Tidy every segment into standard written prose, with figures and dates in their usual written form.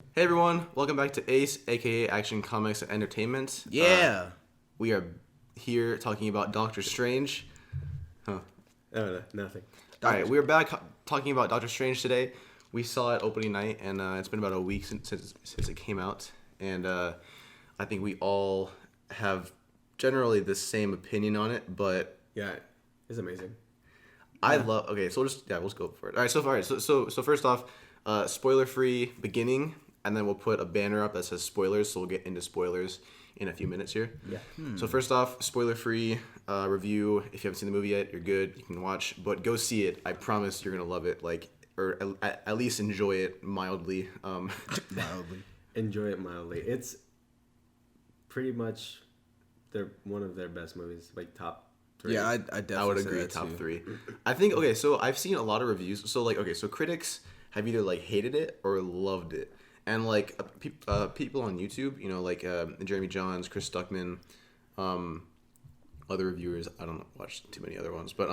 Hey everyone, welcome back to ACE, aka Action Comics and Entertainment. Yeah. We are here talking about Doctor Strange. Oh, no, nothing. Alright, we're back talking about Doctor Strange today. We saw it opening night, and it's been about a week since it came out. And I think we all have generally the same opinion on it, but Yeah, it's amazing. I love. Okay, so we'll just go for it. All right, so first off, spoiler-free beginning, and then we'll put a banner up that says spoilers. So we'll get into spoilers in a few minutes here. Yeah. So first off, spoiler-free review. If you haven't seen the movie yet, you're good. You can watch, but go see it. I promise you're gonna love it. Or at least enjoy it mildly. Mildly. Enjoy it mildly. It's pretty much one of their best movies, like top 3. Yeah, I definitely I would say agree, that top too. 3. I think, okay, so I've seen a lot of reviews. So, so critics have either, hated it or loved it. And, people on YouTube, Jeremy Johns, Chris Stuckman, other reviewers, I don't watch too many other ones, but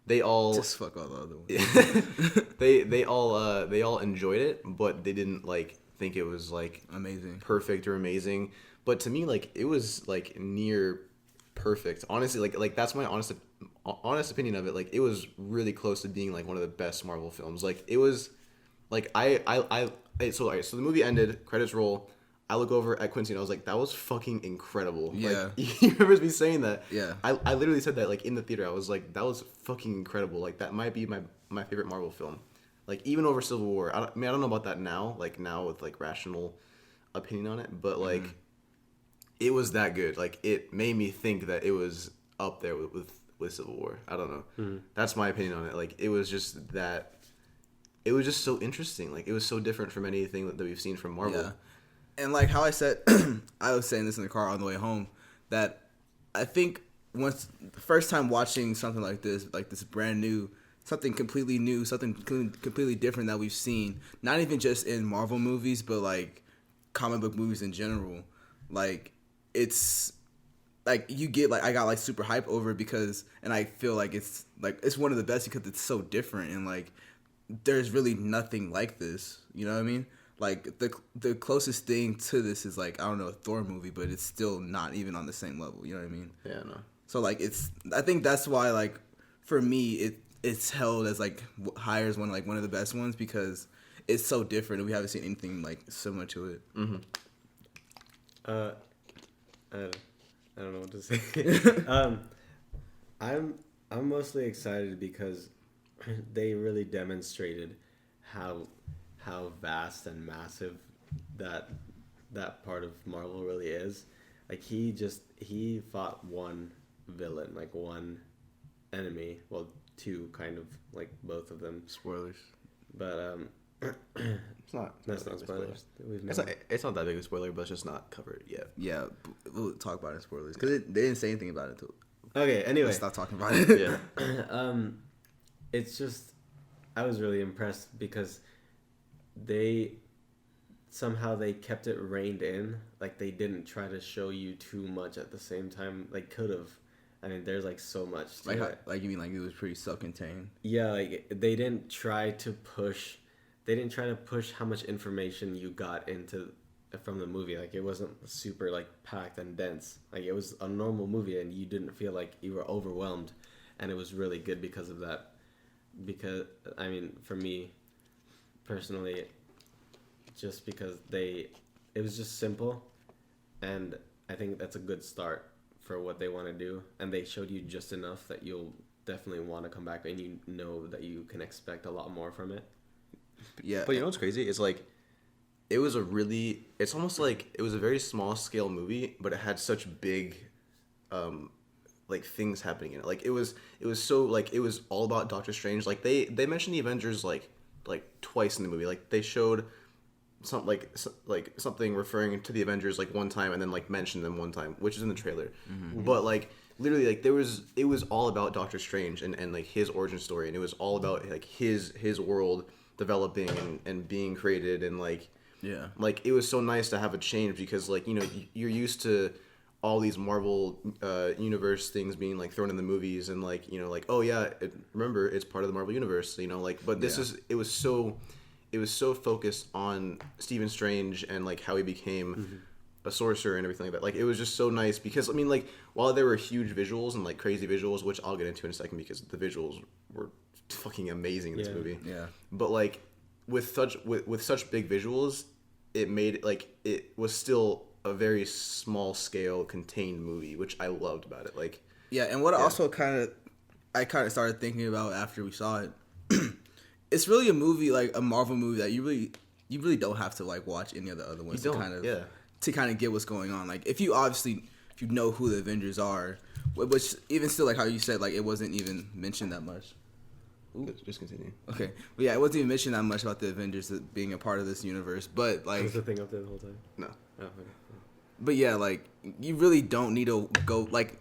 they all... Just fuck all the other ones. they all enjoyed it, but they didn't, think it was, Amazing. perfect or amazing. But to me, it was, near perfect. Honestly, that's my honest opinion of it. It was really close to being one of the best Marvel films. It was so the movie ended, credits roll. I look over at Quincy and I was like, that was fucking incredible. Yeah. You remember me saying that? Yeah. I literally said that in the theater. I was like, that was fucking incredible. That might be my favorite Marvel film. Even over Civil War. I don't know about that now. Now with rational opinion on it, but it was that good. It made me think that it was up there with Civil War. I don't know. Mm-hmm. That's my opinion on it. It was just that. It was just so interesting. It was so different from anything that we've seen from Marvel. Yeah. And how I said, I was saying this in the car on the way home, that I think once the first time watching something like this brand new, something completely new, something completely different that we've seen, not even just in Marvel movies, but comic book movies in general, it's you get I got super hype over it because, and I feel it's one of the best because it's so different and there's really nothing like this, you know what I mean? The closest thing to this is I don't know, a Thor movie, but it's still not even on the same level, you know what I mean? Yeah, no. So it's, I think that's why for me it's held as higher as one of the best ones because it's so different and we haven't seen anything similar to it. Mm-hmm. I don't know what to say. I'm mostly excited because they really demonstrated how vast and massive that part of Marvel really is. He fought one villain, one enemy, well, two kind of, both of them. Spoilers. But It's not. that's not spoilers. It's not that big of a spoiler, but it's just not covered yet. Yeah, we'll talk about it in spoilers because they didn't say anything about it too. Okay, anyway. Let's stop talking about it. Yeah. It's just, I was really impressed because they kept it reined in. They didn't try to show you too much at the same time. Could have. I mean, there's so much to it. You mean it was pretty self-contained? Yeah, they didn't try to push. They didn't try to push how much information you got from the movie. It wasn't super packed and dense. It was a normal movie, and you didn't feel like you were overwhelmed, and it was really good because of that. Because I mean, for me personally, just because it was just simple, and I think that's a good start for what they want to do, and they showed you just enough that you'll definitely want to come back, and you know that you can expect a lot more from it. Yeah. But you know what's crazy? It's it's almost it was a very small scale movie, but it had such big, things happening in it. It was so, it was all about Doctor Strange. They mentioned the Avengers, twice in the movie. They showed something referring to the Avengers, one time, and then, mentioned them one time, which is in the trailer. Mm-hmm. But, literally, it was all about Doctor Strange and his origin story, and it was all about, his world developing and being created, and yeah, it was so nice to have a change because you're used to all these Marvel universe things being thrown in the movies and oh yeah, remember it's part of the Marvel universe, but this is it it was so focused on Stephen Strange and like how he became a sorcerer and everything like that. Like it was just so nice because I mean like while there were huge visuals and like crazy visuals, which I'll get into in a second because the visuals were fucking amazing in this movie. Yeah. But like with such big visuals, it made like it was still a very small scale contained movie, which I loved about it. Like yeah, and what also I kind of started thinking about after we saw it, it's really a movie like a Marvel movie that you really don't have to like watch any of the other ones to kind of get what's going on. Like if you know who the Avengers are, which even still like how you said like it wasn't even mentioned that much. Ooh. Just continue. Okay, but yeah, it wasn't even mentioned that much about the Avengers being a part of this universe. But like, was the thing up there the whole time? No. Oh, okay. But yeah, like you really don't need to go like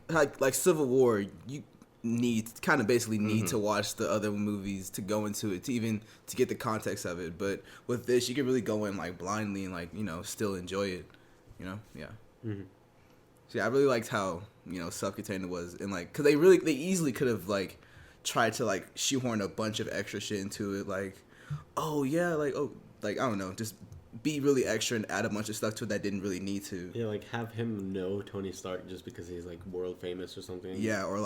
Civil War. You basically need to watch the other movies to go into it to get the context of it. But with this, you can really go in like blindly and like still enjoy it. Yeah. Mm-hmm. So yeah, I really liked how self-contained it was, and like because they easily could have like tried to like shoehorn a bunch of extra shit into it, like I don't know, just be really extra and add a bunch of stuff to it that didn't really need to. Yeah, like have him know Tony Stark just because he's like world famous or something. Yeah, or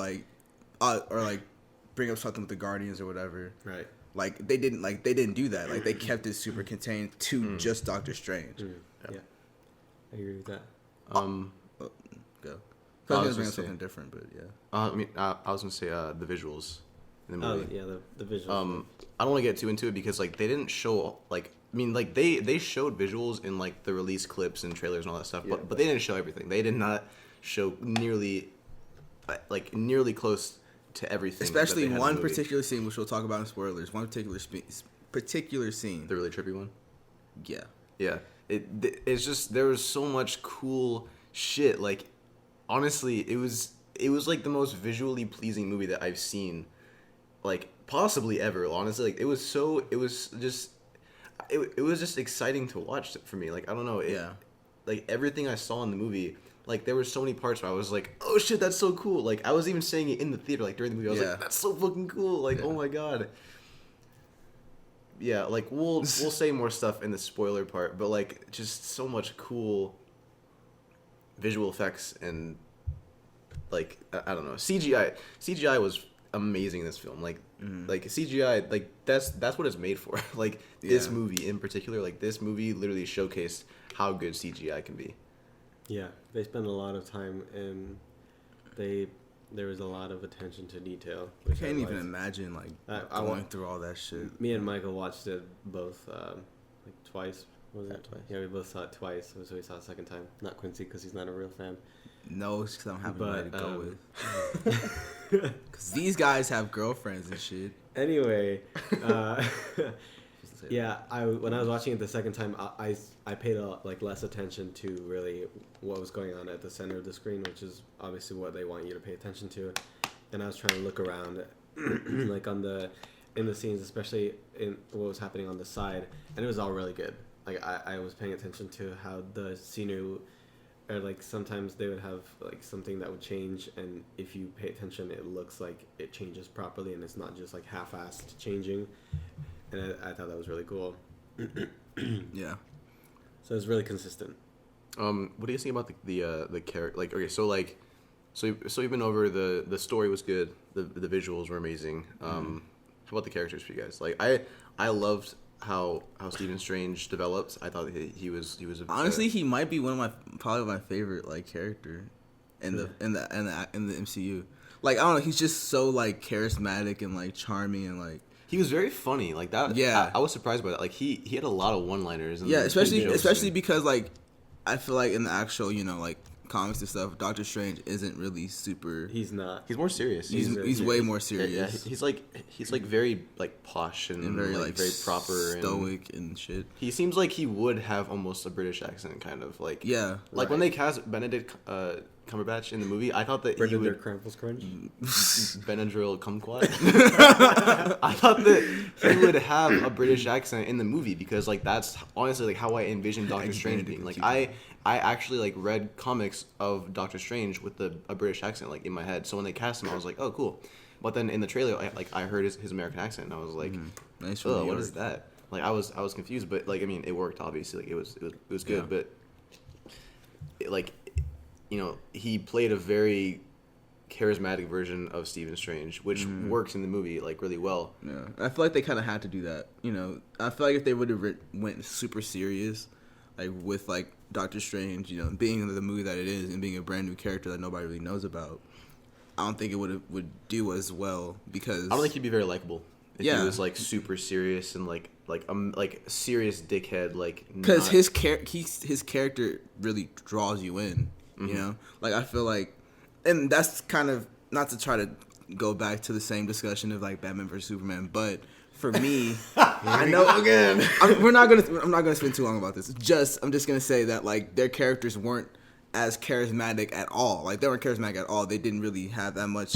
bring up something with the Guardians or whatever. Right. Like they didn't do that. Like they kept it super contained to just Doctor Strange. Yeah, I agree with that. Go. I was gonna bring up something different, but yeah. I was gonna say the visuals in the movie. Oh yeah, the visuals. I don't want to get too into it because like they didn't show they showed visuals in like the release clips and trailers and all that stuff, but they didn't show everything. They did not show nearly close to everything. Especially one particular scene, which we'll talk about in spoilers. One particular scene. The really trippy one. Yeah. Yeah. It's just there was so much cool shit. Like honestly, it was like the most visually pleasing movie that I've seen, like possibly ever. Honestly, like it was just exciting to watch for me. Like I don't know. Like everything I saw in the movie. Like, there were so many parts where I was like, oh, shit, that's so cool. Like, I was even saying it in the theater, like, during the movie. I was like, that's so fucking cool. Like, oh, my God. Yeah, like, we'll say more stuff in the spoiler part. But, like, just so much cool visual effects and, like, I don't know. CGI was amazing in this film. Like, like CGI, like, that's what it's made for. Like, this movie in particular, like, this movie literally showcased how good CGI can be. Yeah, they spent a lot of time and there was a lot of attention to detail. I can't even imagine going through all that shit. Me and Michael watched it both like twice. Was it twice? Yeah, we both saw it twice. So we saw it the second time. Not Quincy because he's not a real fan. No, it's because I don't have anybody to go with. Because these guys have girlfriends and shit. Anyway, yeah, when I was watching it the second time, I paid less attention to really what was going on at the center of the screen, which is obviously what they want you to pay attention to. And I was trying to look around, like in the scenes, especially in what was happening on the side, and it was all really good. Like I was paying attention to how the scenery, or like sometimes they would have like something that would change, and if you pay attention, it looks like it changes properly, and it's not just like half-assed changing. And I thought that was really cool. Yeah. So it's really consistent. What do you think about the character? Like, okay, so you've been over the story was good, the visuals were amazing. How about the characters for you guys? Like, I loved how Stephen Strange developed. I thought he was honestly he might be probably my favorite like character in the MCU. Like I don't know, he's just so like charismatic and like charming and like. He was very funny, like that. Yeah, I was surprised by that. Like he had a lot of one-liners. Yeah, especially because like I feel like in the actual like comics and stuff, Doctor Strange isn't really super. He's not. He's more serious. He's way more serious. Yeah, he's like very like posh and very very proper, stoic and shit. He seems like he would have almost a British accent, kind of like. Yeah. Like when they cast Benedict Cumberbatch in the movie, I thought that he would Benadryl Kumquat. I thought that he would have a British accent in the movie because like that's honestly like how I envisioned Doctor Strange being. Like I actually like read comics of Doctor Strange with a British accent like in my head. So when they cast him, I was like, oh cool. But then in the trailer, I heard his American accent, and I was like, nice. oh, what is that? Like I was confused, but like I mean, it worked obviously. Like it was good, Yeah. but like he played a very charismatic version of Stephen Strange, which works in the movie like really well. Yeah, I feel like they kind of had to do that. I feel like if they would have went super serious, like with like Doctor Strange, being the movie that it is and being a brand new character that nobody really knows about, I don't think it would do as well because I don't think he'd be very likable if Yeah. he was like super serious and like serious dickhead like. because not- his character really draws you in. Like I feel like, and that's kind of not to try to go back to the same discussion of like Batman versus Superman, but for me, I know again. I'm not gonna spend too long about this. I'm just gonna say that like their characters weren't as charismatic at all. Like they weren't charismatic at all. They didn't really have that much.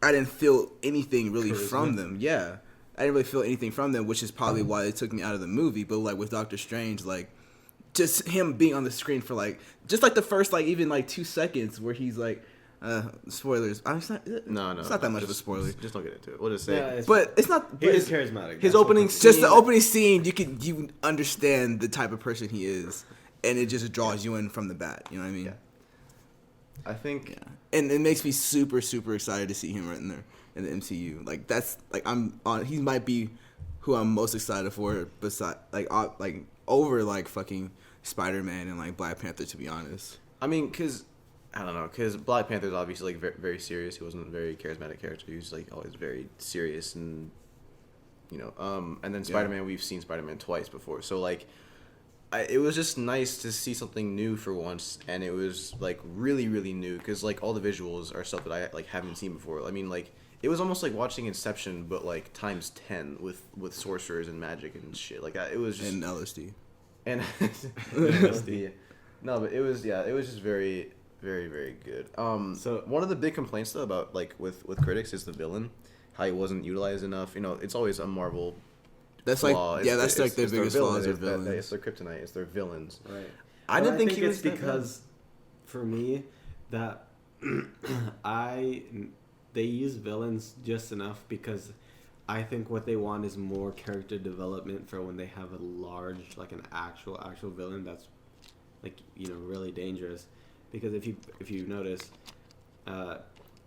I didn't feel anything really from them. Yeah, I didn't really feel anything from them, which is probably why they took me out of the movie. But like with Doctor Strange, like just him being on the screen for like just like the first like even like 2 seconds where he's like. Spoilers. It's not that much of a spoiler. Just don't get into it. We'll just say. Yeah, But it's not. He is charismatic. his That's what opening people- Just the scene- opening scene, you understand the type of person he is, and it just draws you in from the bat. You know what I mean? Yeah. I think. Yeah. And it makes me super super excited to see him right in there in the MCU. Like that's like he might be who I'm most excited for, beside like over like fucking Spider-Man and like Black Panther, to be honest. I mean, because I don't know, because Black Panther's obviously like very, very serious. He wasn't a very charismatic character. He was like always very serious and and then Spider-Man, we've seen Spider-Man twice before, so like it was just nice to see something new for once, and it was like really really new because like all the visuals are stuff that I like haven't seen before. I mean, like it was almost like watching Inception, but like times 10 with sorcerers and magic and shit like that. It was just And LSD. and LSD. No, but it was just very very very good. So one of the big complaints though about like with critics is the villain, how he wasn't utilized enough. It's always a Marvel. That's flaw. like that's like their biggest flaws or It's villains. their kryptonite. It's their villains. Right. I didn't think he it's was that because for me that they use villains just enough because I think what they want is more character development for when they have a large like an actual villain that's like really dangerous. Because if you notice, a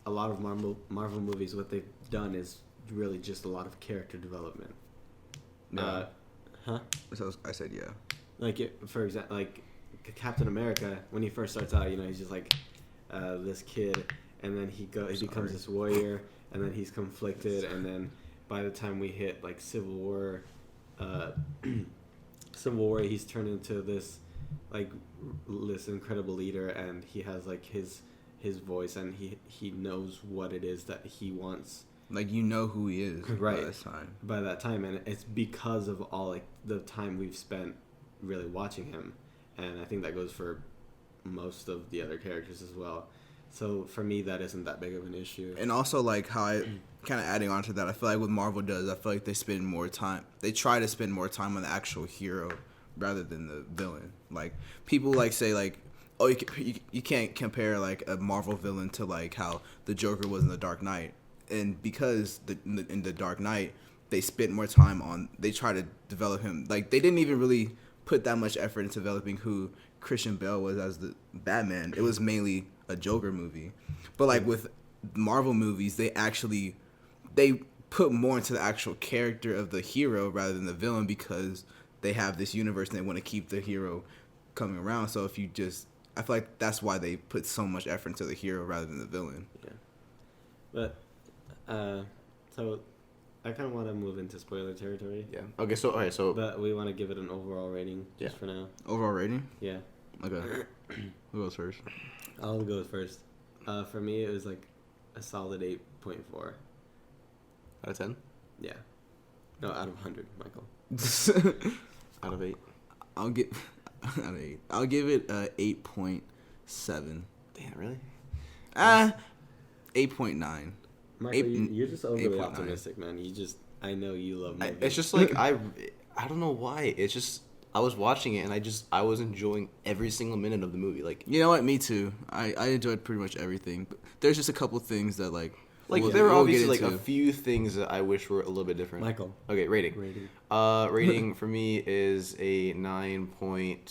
lot of Marvel movies, what they've done is really just a lot of character development. Yeah. Huh? So I said yeah. Like for example, like Captain America, when he first starts out, he's just like this kid, and then he becomes this warrior, and then he's conflicted, and then by the time we hit like Civil War, he's turned into this incredible leader, and he has like his voice, and he knows what it is that he wants. Like who he is Right. by By that time, and it's because of all like the time we've spent really watching him, and I think that goes for most of the other characters as well. So for me, that isn't that big of an issue. And also like how I kind of adding on to that, I feel like what Marvel does, I feel like they try to spend more time on the actual hero rather than the villain. Like people like say like, oh, you can't compare like a Marvel villain to like how the Joker was in The Dark Knight. And because in the Dark Knight, they spent more time they try to develop him. Like they didn't even really put that much effort into developing who Christian Bale was as the Batman. It was mainly a Joker movie. But like with Marvel movies, they put more into the actual character of the hero rather than the villain because they have this universe and they want to keep the hero coming around. So I feel like that's why they put so much effort into the hero rather than the villain. Yeah. But so I kind of want to move into spoiler territory. Yeah. Okay. So all right. So But we want to give it an overall rating just Yeah. for now. Overall rating? Yeah. Okay. Who goes first? I'll go first. For me, it was like a solid 8.4. out of 10, Yeah. No, out of 100, Michael. out of 8. I'll give it a 8.7. Damn, really? 8.9. Michael, you're just overly 8.9. optimistic, man. I know you love movies. It's just like I don't know why. It's just I was watching it and I was enjoying every single minute of the movie. Like You know what? Me too. I enjoyed pretty much everything. But there's just a couple things that like Like We'll- there were we'll obviously get like a into- few things that I wish were a little bit different. Michael. Okay, rating. Rating. Rating for me is a 9.2,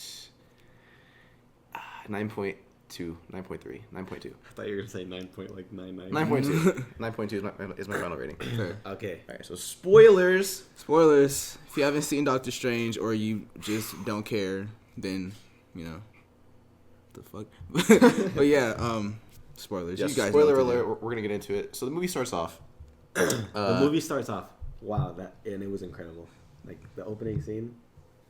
9.3, 9.2. I thought you were gonna say 9.99. 9.2. 9.2 is my final rating. Fair. Okay. All right, so spoilers. Spoilers. If you haven't seen Doctor Strange or you just don't care, then the fuck. But yeah, spoilers. Yes, you guys spoiler know what to alert. We're gonna get into it. So the movie starts off. The movie starts off. Wow, and it was incredible. Like the opening scene.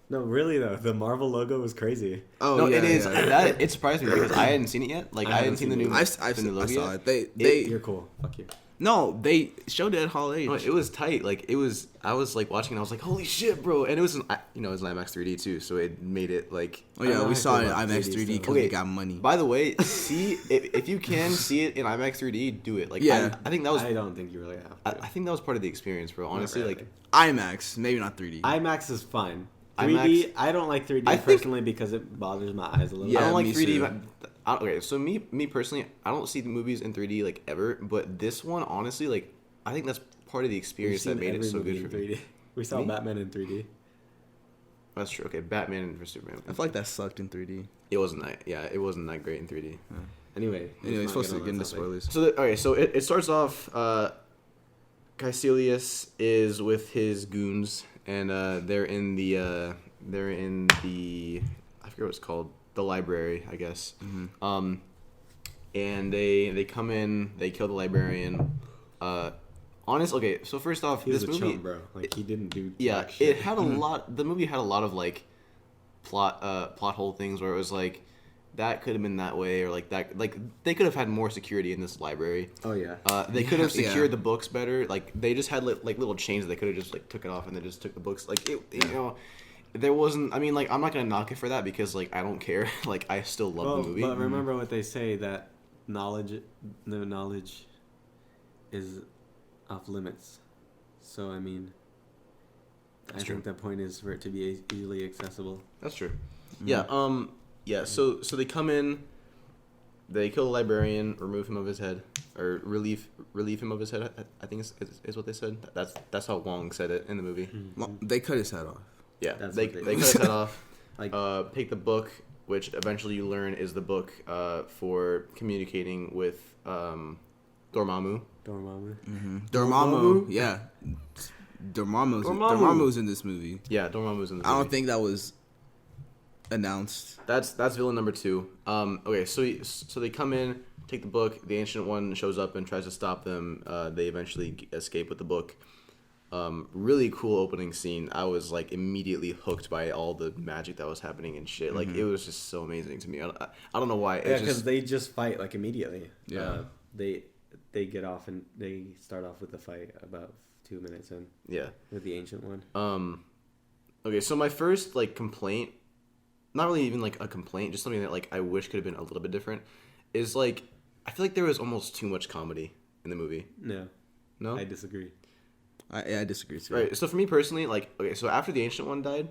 No, really though, the Marvel logo was crazy. Oh, No, yeah, it is. yeah. That it surprised me because I hadn't seen it yet. Like I hadn't seen the new. I the new logo saw yet. it. You're cool. Fuck you. No, they showed it at Hall H. No, it was tight. Like it was. I was like watching. And I was like, "Holy shit, bro!" And it was, it was an IMAX 3D too, so it made it like. Oh yeah, I we saw it in feel about IMAX 3D 3D stuff. because we got money. By the way, see if you can see it in IMAX 3D, do it. Like Yeah. I think that was. I don't think you really have to. I think that was part of the experience, bro. Honestly, Not like really. IMAX, maybe not 3D. IMAX is fine. IMAX 3D, I don't like 3D I think- personally because it bothers my eyes a little. Yeah, I don't like me 3D. too. Okay, so me personally, I don't see the movies in 3D like ever. But this one, honestly, like I think that's part of the We've experience seen that made it every so movie good for in me. 3D. We saw Me? Batman in 3D. That's true. Okay, Batman vs Superman. I feel like that sucked in 3D. It wasn't that. Yeah, it wasn't that great in 3D. Anyway, Anyway, let's supposed not to get on into that topic. spoilers. So okay, so it starts off. Caecilius is with his goons, and they're in the I forget what it's called, the library, I guess. Mm-hmm. And they come in, they kill the librarian. Okay, so first off, He was this a movie, chump, bro. Like he didn't do. yeah, jack shit. it had a lot. The movie had a lot of like plot hole things where it was like that could have been that way, or like that, like they could have had more security in this library. Oh yeah. They could have Yeah. secured the books better. Like they just had like little chains that they could have just like took it off and then just took the books. Like there wasn't. I mean, like I'm not gonna knock it for that because like I don't care. Like I still love the movie. But remember what they say, that no knowledge is off limits. So I mean, That's I think the point is for it to be easily accessible. That's true. Yeah. Yeah. So they come in, they kill the librarian, remove him of his head, or relieve him of his head. I think is what they said. That's how Wong said it in the movie. They cut his head off. Yeah. That's They what they- cut his head off. Like Take the book, which eventually you learn is the book for communicating with Dormammu. Dormammu. Dormammu, yeah. Dormammu. Dormammu's in this movie. Yeah, Dormammu's in the movie. I don't think that was announced. That's villain number 2. Okay, so they come in, take the book. The Ancient One shows up and tries to stop them. They eventually escape with the book. Really cool opening scene. I was like immediately hooked by all the magic that was happening and shit. Like it was just so amazing to me. I don't know why. Yeah, It's because just they just fight like immediately. Yeah. They get off and they start off with the fight about 2 minutes in yeah. with the Ancient One. Okay, so my first like complaint, not really even like a complaint, just something that like I wish could have been a little bit different, is like I feel like there was almost too much comedy in the movie. No, No. I disagree. I disagree too. Right. So for me personally, like, okay, so after the Ancient One died,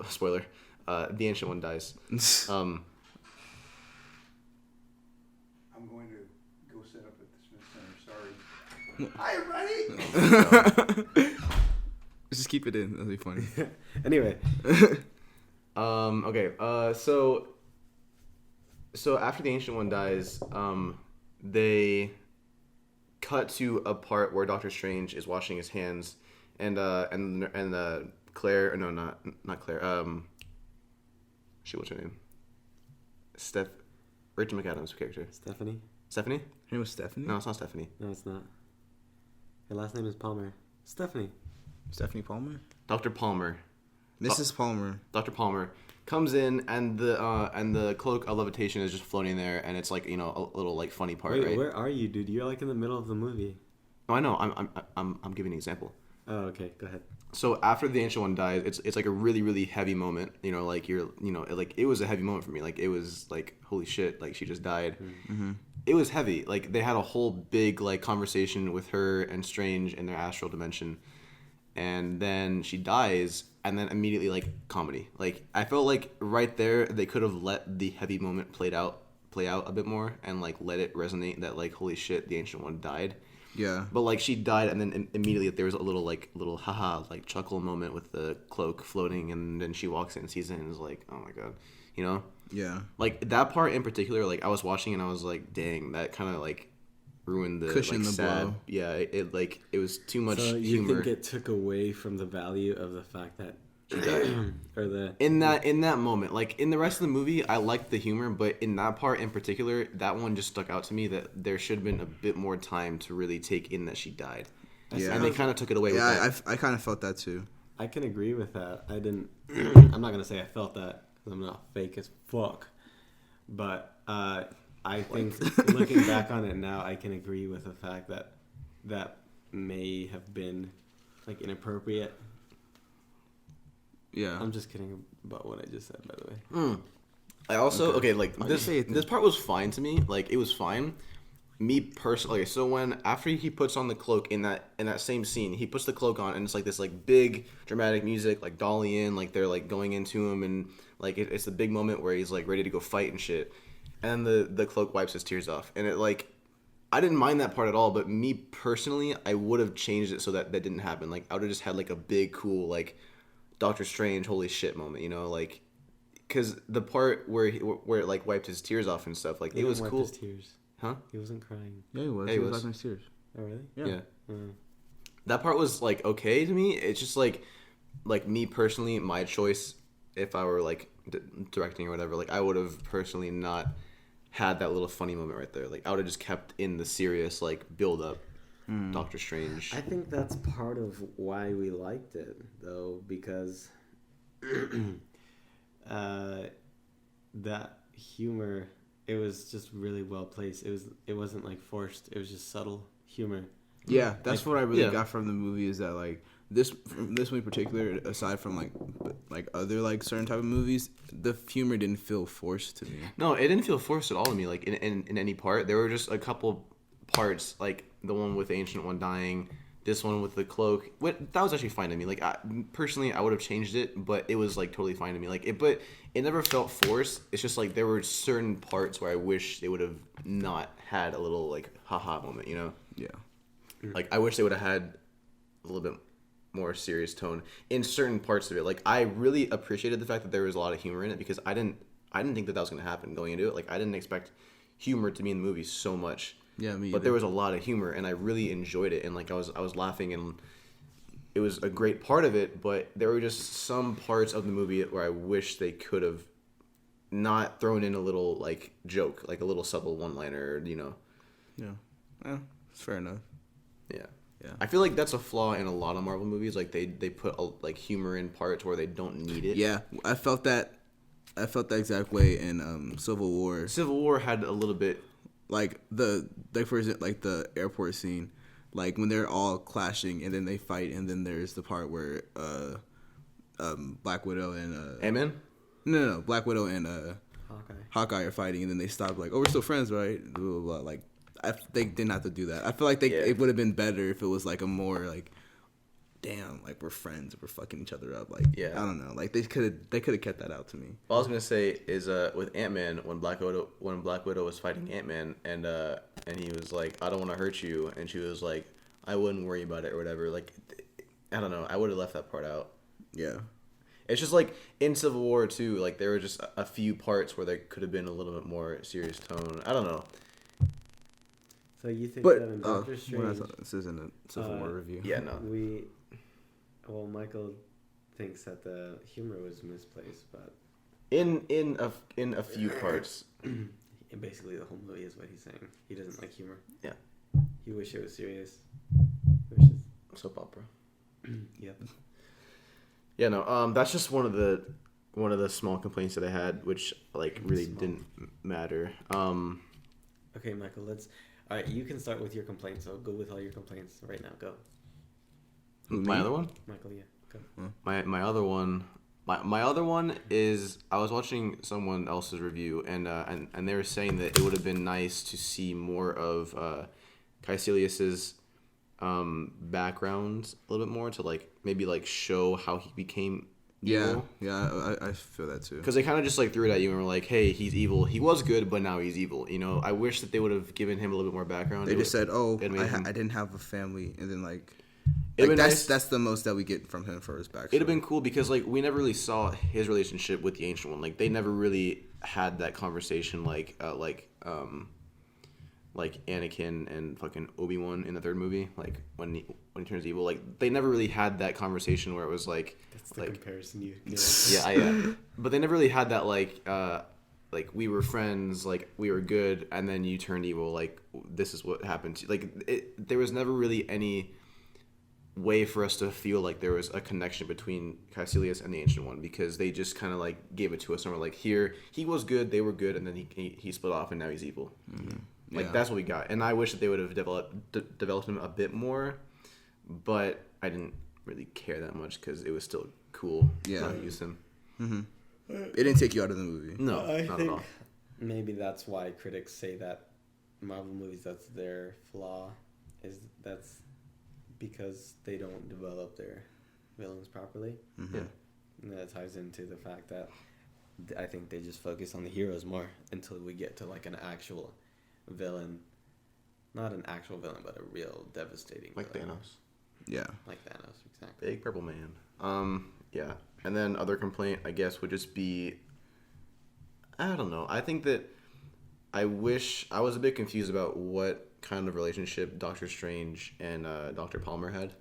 spoiler, the Ancient One dies. I'm going to go set up at the Smith Center. Sorry. Hi, everybody. Just keep it in. That'll be funny. Anyway, Okay. So after the Ancient One dies, they cut to a part where Doctor Strange is washing his hands, and Claire, or no, not Claire. Shoot, what's her name? Rachel McAdams' character. Stephanie. Stephanie? Her name was Stephanie? No, it's not Stephanie. No, it's not. Her last name is Palmer. Stephanie. Stephanie Palmer? Dr. Palmer. Mrs. Palmer. Dr. Palmer comes in, and the cloak of levitation is just floating there, and it's like a little like funny part, Wait, right? where are you, dude? You're like in the middle of the movie. Oh, I know. I'm giving an example. Oh, okay. Go ahead. So after the Ancient One dies, it's like a really really heavy moment. Like like it was a heavy moment for me. Like it was like holy shit, like she just died. Mm-hmm. It was heavy. Like they had a whole big like conversation with her and Strange in their astral dimension, and then she dies, and then immediately like comedy. Like I felt like right there they could have let the heavy moment play out play out a bit more and like let it resonate that like holy shit, the Ancient One died. Yeah. But like she died, and then immediately there was a little haha like chuckle moment with the cloak floating, and then she walks in and sees it and is like, oh my god, you know? Yeah. Like that part in particular, like I was watching and I was like, dang, that kind of like ruined the Cushion like, the sad. blow. Yeah, it like it was too much So you humor. think it took away from the value of the fact that she died, or the In that moment, like in the rest of the movie, I liked the humor, but in that part in particular, that one just stuck out to me that there should have been a bit more time to really take in that she died. Yeah. And they kind of took it away with Yeah, that. I kind of felt that too. I can agree with that. I didn't. I'm not gonna say I felt that because I'm not fake as fuck. But I think looking back on it now, I can agree with the fact that that may have been like inappropriate. Yeah. I'm just kidding about what I just said, by the way. I also Okay. like Why'd this. you say it then? This part was fine to me. Like it was fine. Me personally, okay, so when after he puts on the cloak in that same scene, he puts the cloak on and it's like this like big dramatic music, like dolly in, like they're like going into him and like it's the big moment where he's like ready to go fight and shit, and the cloak wipes his tears off, and it like I didn't mind that part at all, but me personally, I would have changed it so that didn't happen. Like I would have just had like a big cool like Doctor Strange holy shit moment, you know, like because the part where where it like wiped his tears off and stuff, like He it was didn't wipe cool. his tears. Huh? He wasn't crying. Yeah, he was. Yeah, he he was was. wiping his tears. Oh really? Yeah. Mm. That part was like okay to me. It's just like me personally, my choice if I were like directing or whatever, like I would have personally not had that little funny moment right there. Like I would have just kept in the serious like build up Doctor Strange. I think that's part of why we liked it, though, because that humor, it was just really well placed. It wasn't like forced. It was just subtle humor. Yeah, that's what I really yeah. got from the movie is that like this movie in particular, aside from like other like certain type of movies, the humor didn't feel forced to me. No, it didn't feel forced at all to me. Like in any part, there were just a couple parts, like the one with the Ancient One dying, this one with the cloak. That was actually fine to me. Like personally, I would have changed it, but it was like totally fine to me. Like but it never felt forced. It's just like there were certain parts where I wish they would have not had a little like haha moment, you know? Yeah. Like I wish they would have had a little bit more serious tone in certain parts of it. Like I really appreciated the fact that there was a lot of humor in it because I didn't think that was going to happen going into it. Like I didn't expect humor to be in the movie so much. Yeah, me But either. there was a lot of humor and I really enjoyed it, and like I was laughing, and it was a great part of it, but there were just some parts of the movie where I wish they could have not thrown in a little like joke, like a little subtle one-liner, you know. Yeah. Yeah, it's fair enough. Yeah. Yeah. I feel like that's a flaw in a lot of Marvel movies. Like they put like humor in parts where they don't need it. Yeah, I felt that exact way in Civil War. Civil War had a little bit. Like for example, like the airport scene, like when they're all clashing and then they fight, and then there's the part where Black Widow and Ant-Man? no, Black Widow and Hawkeye. Hawkeye are fighting, and then they stop like, oh, we're still friends, right? Blah, blah, blah. Like they didn't have to do that. I feel like it would have been better if it was like a more like, damn, like we're friends, we're fucking each other up. Like Yeah. I don't know, like they could have kept that out to me. All I was gonna say is with Ant-Man, when Black Widow was fighting Ant-Man, and he was like, I don't want to hurt you, and she was like, I wouldn't worry about it or whatever. Like I don't know, I would have left that part out. Yeah. It's just like in Civil War too, like there were just a few parts where there could have been a little bit more serious tone. I don't know. So you think But that in Doctor Strange, this isn't a Civil War review. Yeah, no. Michael thinks that the humor was misplaced, but In a few parts. basically the whole movie is what he's saying. He doesn't like humor. Yeah. He wish it was serious. Wishes. Soap opera. Yep. Yeah, no. That's just one of the small complaints that I had, which like really Small. didn't matter. Okay, Michael. All right, you can start with your complaints. So go with all your complaints right now. Go, My other one. Michael. Yeah, go. My other one. My other one is I was watching someone else's review, and they were saying that it would have been nice to see more of Caecilius's background a little bit more, to like maybe like show how he became Yeah, evil. yeah, I feel that too. Because they kind of just like threw it at you and were like, "Hey, he's evil. He was good, but now he's evil." You know, I wish that they would have given him a little bit more background. They just said, "Oh, it made him- I didn't have a family," and then It'd been that's nice. that's the most that we get from him for his backstory. It'd have been cool because like we never really saw his relationship with the Ancient One. Like they never really had that conversation like Anakin and fucking Obi-Wan in the third movie. Like when he turns evil, like they never really had that conversation where it was like That's the like comparison you yeah. But they never really had that like we were friends, like we were good, and then you turned evil. Like this is what happened to there was never really any way for us to feel like there was a connection between Caecilius and the Ancient One because they just kind of like gave it to us and were like, here he was good, they were good, and then he split off and now he's evil. Mm-hmm. Like Yeah. that's what we got, and I wish that they would have developed him a bit more, but I didn't really care that much because it was still cool. Yeah. How to use him. It didn't take you out of the movie. No, I not think at all. maybe that's why critics say that Marvel movies, that's their flaw, is that's because they don't develop their villains properly. Yeah. And that ties into the fact that I think they just focus on the heroes more until we get to like an actual villain. Not an actual villain, but a real devastating Like villain. Thanos. Yeah. Like Thanos, exactly. Big purple man. Yeah. And then other complaint, I guess, would just be, I don't know. I think that I was a bit confused about what kind of relationship Doctor Strange and Dr. Palmer had.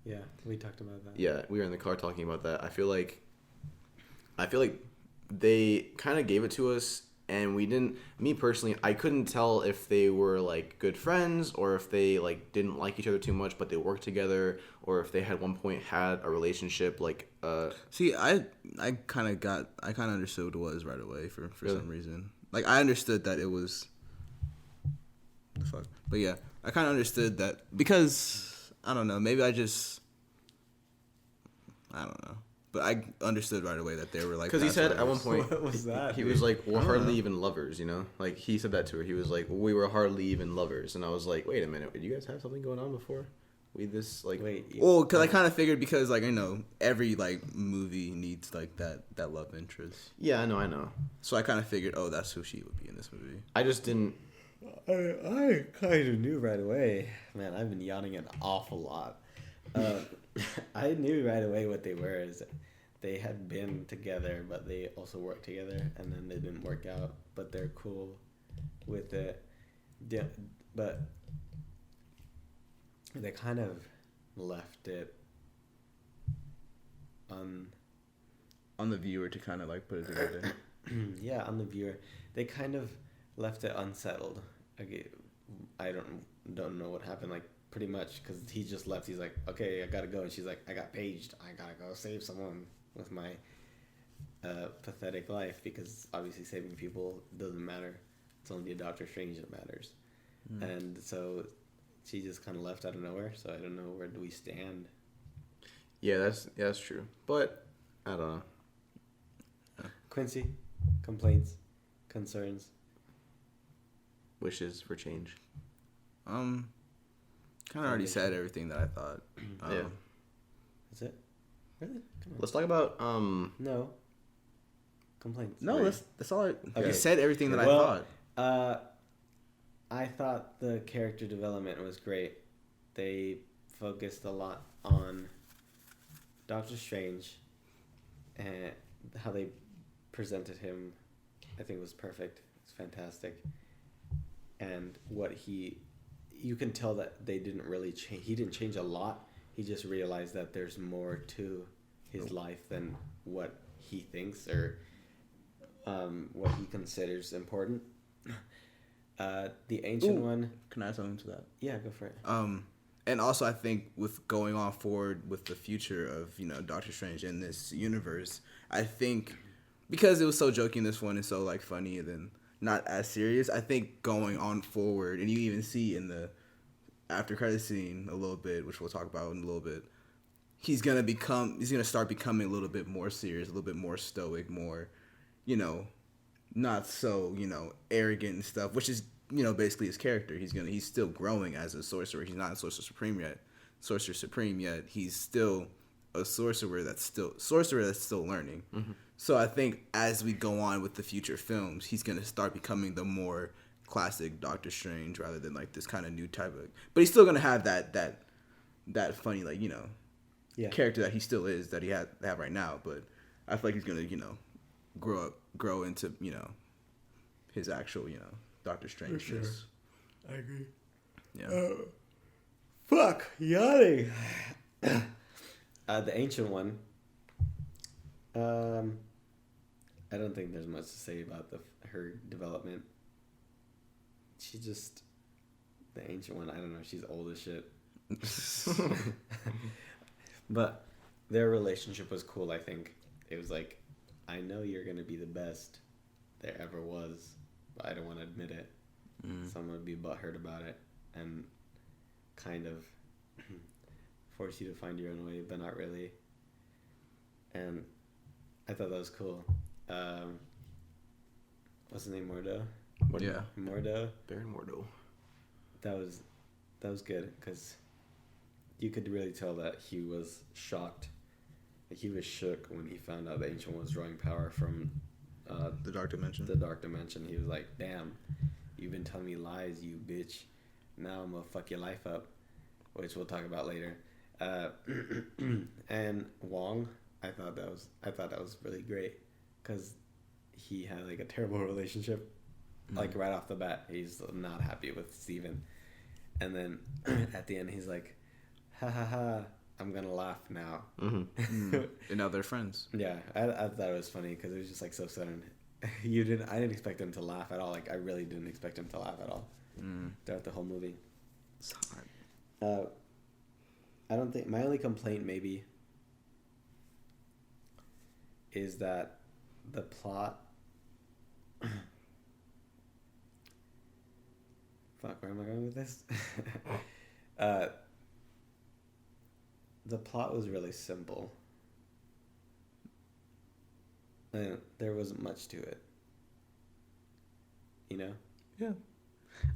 Yeah, we talked about that. Yeah, we were in the car talking about that. I feel like they kind of gave it to us, and we didn't. Me personally, I couldn't tell if they were like good friends or if they like didn't like each other too much, but they worked together, or if they had one point had a relationship like. See, I kind of understood what it was right away for Really? some reason. Like I understood that it was. The fuck, but yeah, I kind of understood that because I don't know. Maybe I don't know. But I understood right away that they were like. Because he past said at one lovers. point, What was that, He dude? was like, "We're I don't hardly know. even lovers," you know. Like he said that to her. He was like, "We were hardly even lovers," and I was like, "Wait a minute, did you guys have something going on before? We this like Wait. Well, because I kind of figured because like every like movie needs like that love interest. Yeah, I know. So I kind of figured, oh, that's who she would be in this movie. I just didn't. I kind of knew right away. Man, I've been yawning an awful lot. I knew right away what they were. Is they had been together, but they also worked together, and then they didn't work out. But they're cool with it. Yeah, but they kind of left it On the viewer to kind of like put it together. yeah, on the viewer. They kind of left it unsettled. Like, I don't know what happened. Like pretty much because he just left. He's like, okay, I gotta go, and she's like, I got paged. I gotta go save someone with my pathetic life because obviously saving people doesn't matter. It's only a Doctor Strange that matters. And so she just kind of left out of nowhere. So I don't know, where do we stand? Yeah, that's true. But I don't know. Quincy, complaints, concerns. Wishes for change. Kind of already said everything that I thought. Yeah. Is it? Really? Come on. Let's talk about No. Complaints. No, that's all. I Okay. said everything that I Well, thought. I thought the character development was great. They focused a lot on Doctor Strange and how they presented him. I think was perfect. It's fantastic. And you can tell that they didn't really change. He didn't change a lot. He just realized that there's more to his life than what he thinks or what he considers important. The Ancient One. Can I add something to that? Yeah, go for it. And also I think with going on forward with the future of Doctor Strange in this universe, I think because it was so joking this one and so like funny and then not as serious, I think going on forward, and you even see in the after credit scene a little bit, which we'll talk about in a little bit, he's gonna start becoming a little bit more serious, a little bit more stoic, more not so arrogant and stuff, which is basically his character. He's still growing as a sorcerer. He's not a sorcerer supreme yet. He's still a sorcerer that's still learning. Mm-hmm. So I think as we go on with the future films, he's gonna start becoming the more classic Doctor Strange rather than like this kind of new type of. But he's still gonna have that funny like character that he still is that he have right now. But I feel like he's gonna grow into his actual Doctor Strange. Sure. I agree. Yeah. Fuck, yawning. The ancient one. I don't think there's much to say about her development. She just the ancient one. I don't know. She's old as shit. But their relationship was cool. I think it was like, I know you're gonna be the best there ever was, but I don't want to admit it. Someone would be butthurt about it and kind of force you to find your own way, but not really. And I thought that was cool. What's his name? Mordo? Yeah. Mordo? Baron Mordo. That was good because you could really tell that he was shocked. Like he was shook when he found out the Ancient One was drawing power from The Dark Dimension. The Dark Dimension. He was like, damn, you've been telling me lies, you bitch. Now I'm gonna fuck your life up, which we'll talk about later. And Wong, I thought that was really great because he had like a terrible relationship. Like right off the bat, he's not happy with Steven. And then at the end, he's like, ha ha ha, I'm gonna laugh now. And now they're friends. Yeah, I thought it was funny because it was just like so sudden. I didn't expect him to laugh at all. Like I really didn't expect him to laugh at all throughout the whole movie. It's hard. I don't think my only complaint maybe is that the plot. Fuck, where am I going with this? The plot was really simple. And there wasn't much to it. You know? Yeah.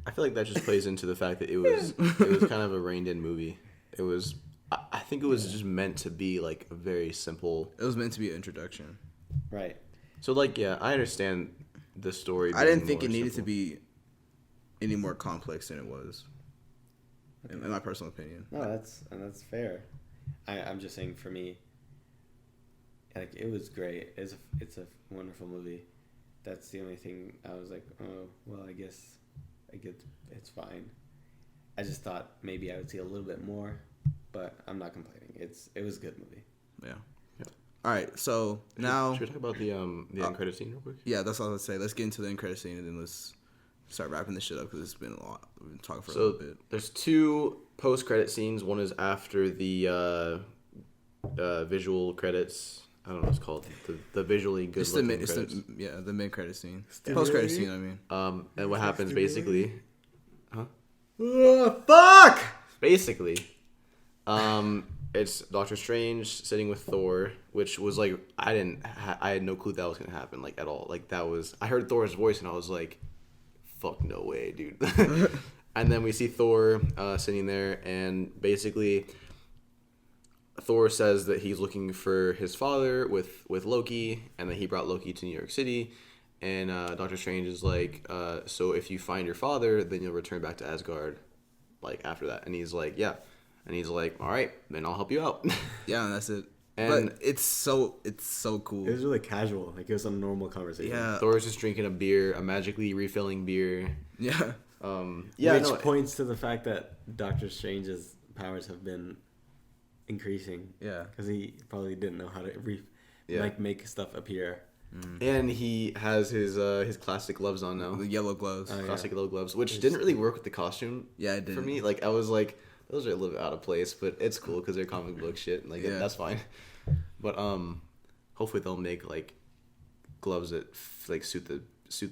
I feel like that just plays into the fact that it was kind of a reined-in movie. It was, I think it was just meant to be like a very simple. It was meant to be an introduction. Right. So like, yeah, I understand the story. I didn't think more it needed simple. to be any more complex than it was. In my personal opinion. No, that's fair. I'm just saying for me, like it was great. It's a wonderful movie. That's the only thing I was like, oh well, I guess it's fine. I just thought maybe I would see a little bit more, but I'm not complaining. It was a good movie. Yeah. All right, so now Should we talk about the end credit scene real quick? yeah, that's all I was gonna say. Let's get into the end credit scene and then let's start wrapping this shit up because it's been a lot. We've been talking for a little bit. There's two post-credit scenes. One is after the visual credits. I don't know what it's called. The visually good looking credits. The mid credit scene. Post credit scene, I mean. And what happens basically? Huh? Fuck! Basically, it's Doctor Strange sitting with Thor, which was like I had no clue that was gonna happen like at all. Like that was I heard Thor's voice and I was like, fuck no way, dude. And then we see Thor sitting there, and basically Thor says that he's looking for his father with Loki, and that he brought Loki to New York City. And Doctor Strange is like, so if you find your father, then you'll return back to Asgard, like after that. And he's like, yeah. And he's like, all right, then I'll help you out. Yeah, and that's it. And but it's so cool. It was really casual. Like it was a normal conversation. Yeah. Thor's just drinking a beer, a magically refilling beer. Yeah. Which points to the fact that Doctor Strange's powers have been increasing. Yeah. Because he probably didn't know how to make stuff appear. And he has his classic gloves on now. The yellow gloves. Classic yellow gloves, which didn't really work with the costume. Yeah, it didn't. For me, like I was like, those are a little bit out of place, but it's cool because they're comic book shit. Like that's fine. But hopefully they'll make like gloves that like suit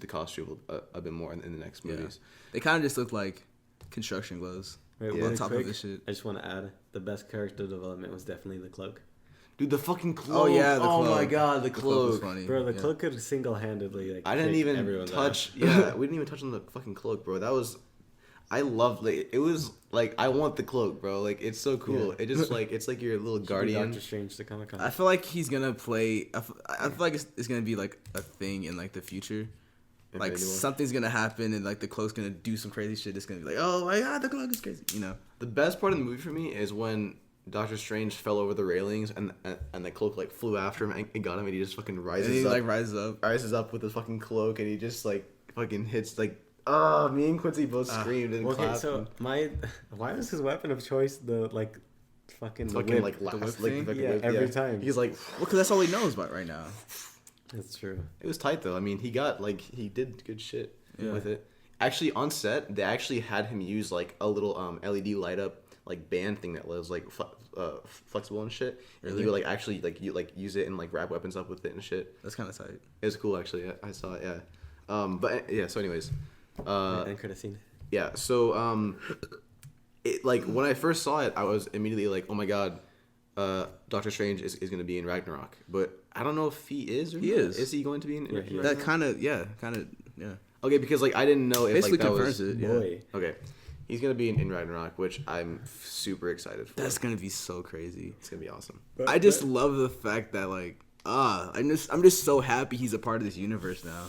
the costume a bit more in the next movies. They kind of just look like construction gloves. Wait, on really top quick, of this shit. I just want to add the best character development was definitely the cloak. Dude, the fucking cloak. Oh yeah, the cloak. Oh my god, the cloak was cloak. funny. Bro, the cloak could single-handedly like I didn't take even everyone touch. down. Yeah, we didn't even touch on the fucking cloak, bro. That was. I love it was like I want the cloak, bro. Like it's so cool. Yeah. It just like it's like your little guardian. Doctor Strange to Comic Con. I feel like he's gonna play. I feel like it's gonna be like a thing in like the future. Like Infinity War. something's gonna happen and like the cloak's gonna do some crazy shit. It's gonna be like, oh my god, the cloak is crazy. You know. The best part of the movie for me is when Doctor Strange fell over the railings and the cloak like flew after him and got him and he just fucking And rises he up. like rises up. With his fucking cloak and he just like fucking hits like me and Quincy both screamed and Okay, clapped. so why was his weapon of choice the like fucking the fucking whip? like last whip like thing? fucking Yeah, whip, every time. He's like Well, because that's all he knows about right now. That's true. it was tight though. I mean, he did good shit Yeah. with it. Actually, on set, they actually had him use like a little LED light up like band thing that was like flexible and shit. And Really? he would like actually like you like use it and like wrap weapons up with it and shit. That's kind of tight. It was cool actually. I saw it. Yeah. But yeah. So anyways, And could have seen. yeah. So it like when I first saw it, I was immediately like, oh my god, Doctor Strange is gonna be in Ragnarok. But I don't know if he is or He not. is. Is he going to be in Yeah, he Ragnarok? That kind of yeah. Okay, because like I didn't know if Basically like that confirms was it. Yeah. Boy, okay. He's gonna be in Ragnarok, which I'm super excited for. That's gonna be so crazy. It's gonna be awesome. I just love the fact that like I'm just so happy he's a part of this universe now.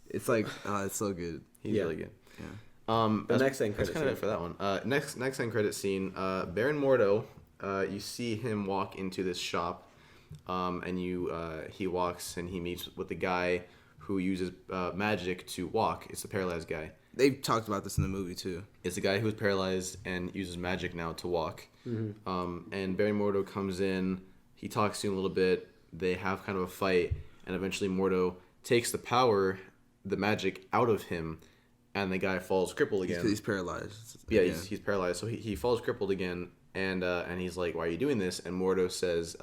It's like it's so good. He's Yeah. really good. Yeah. The That's- next end that's credit kind of it scene. for that one. Next end credit scene. Baron Mordo. You see him walk into this shop, and he walks and he meets with the guy who uses magic to walk. It's the paralyzed guy. They've talked about this in the movie too. It's the guy who's paralyzed and uses magic now to walk. And Baron Mordo comes in. He talks to him a little bit. They have kind of a fight, and eventually Mordo takes the magic out of him, and the guy falls crippled again. Because he's paralyzed. Yeah, he's paralyzed, so he falls crippled again, and he's like, "Why are you doing this?" And Mordo says,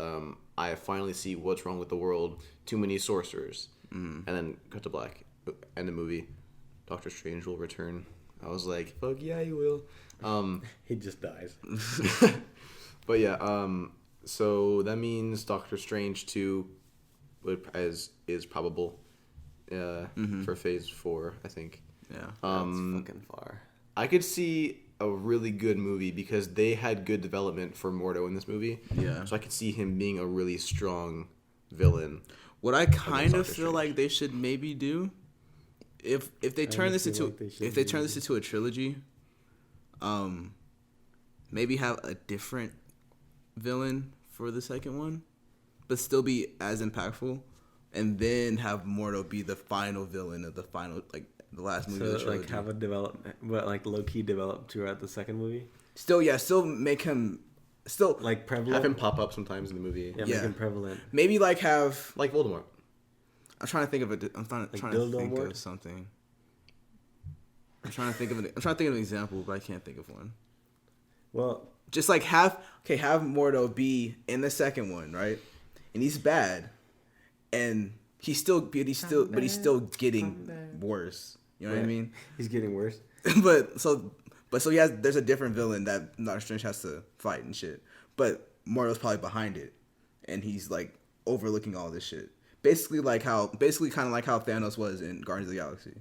"I finally see what's wrong with the world. Too many sorcerers." And then cut to black. End the movie. Doctor Strange will return. I was like, "Fuck yeah, he will." He just dies. But yeah, so that means Doctor Strange 2 is probable for Phase 4, I think. Yeah. That's fucking far. I could see a really good movie because they had good development for Mordo in this movie. Yeah. So I could see him being a really strong villain. What I kind of Doctor feel Strange. like they should maybe do, if they turn this feel into like they if they should turn maybe. this into a trilogy, maybe have a different villain for the second one, but still be as impactful, and then have Mordo be the final villain of the final like the last movie of the So trilogy. like have a development, but like low key develop throughout the second movie. still make him still Like prevalent. Have him pop up sometimes in the movie. Yeah, Yeah. make him prevalent. maybe like have. Like Voldemort. I'm trying to think of it. I'm trying to Dildo think Mort? of something. I'm trying to think of an example, but I can't think of one. Well, Just like have Mordo be in the second one, right? And he's bad, and he's still getting worse. You know what I Right. mean? he's getting worse. but there's a different villain that Doctor Strange has to fight and shit. But Mordo's probably behind it, and he's like overlooking all this shit. Basically kind of like how Thanos was in Guardians of the Galaxy,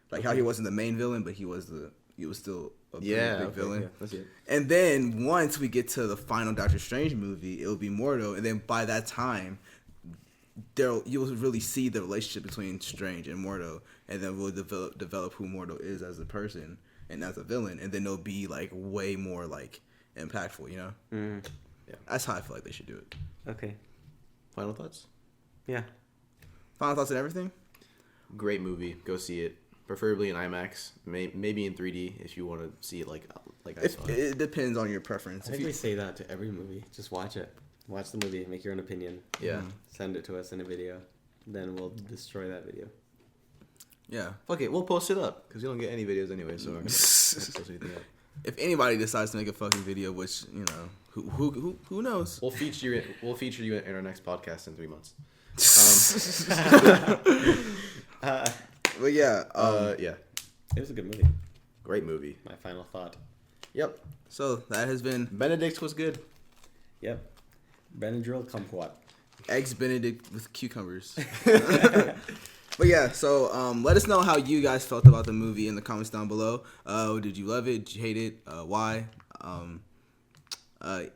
like how he wasn't the main villain, but he was still a pretty big villain. Yeah, that's it. And then once we get to the final Doctor Strange movie, it'll be Mordo, and then by that time, you'll really see the relationship between Strange and Mordo, and then we'll develop who Mordo is as a person and as a villain, and then it'll be like way more like impactful, you know? Yeah. That's how I feel like they should do it. Okay. Final thoughts? Yeah. Final thoughts and everything. Great movie. Go see it. Preferably in IMAX. Maybe in 3D if you want to see it like I saw it. It depends on your preference. I think we say that to every movie. Just watch it. Watch the movie. Make your own opinion. Yeah. Send it to us in a video. Then we'll destroy that video. Yeah. Fuck it. We'll post it up because you don't get any videos anyway. So we're not post anything up. If anybody decides to make a fucking video, which you know, who knows? We'll feature you in our next podcast in 3 months. But yeah. Yeah. It was a good movie. Great movie. My final thought. Yep. So that has been Benedict was good. Yep. Benadryl kumquat. Eggs Benedict with cucumbers. But yeah, so let us know how you guys felt about the movie in the comments down below. Did you love it? Did you hate it? Why?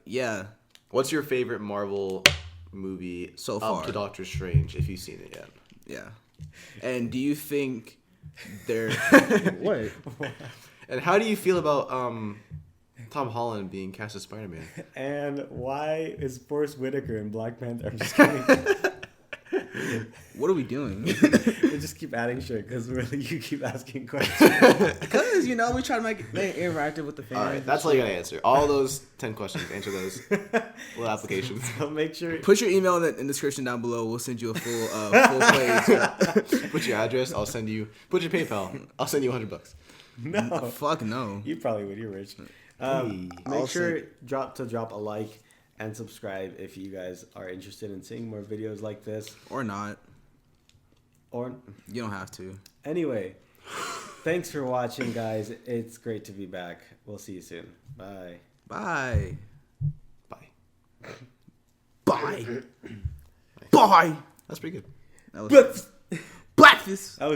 Yeah. What's your favorite Marvel movie So up far? to Doctor Strange, if you've seen it yet? Yeah. And do you think they're what? And how do you feel about Tom Holland being cast as Spider-Man? And why is Forrest Whitaker in Black Panther? I'm just kidding. What are we doing? We just keep adding shit because really you keep asking questions. Because we try to make it interactive with the fans. All right, that's all you gotta answer. All those 10 questions, answer those little applications. So make sure. Put your email in the description down below. We'll send you a full page. Put your address. I'll send you. Put your PayPal. I'll send you $100. No. Fuck no. You probably would. You're rich. Hey, Make sure drop a like and subscribe if you guys are interested in seeing more videos like this. Or not. Or You don't have to. anyway, thanks for watching, guys. It's great to be back. We'll see you soon. Bye. Bye. bye. Bye. Bye. That's pretty good. That was breakfast.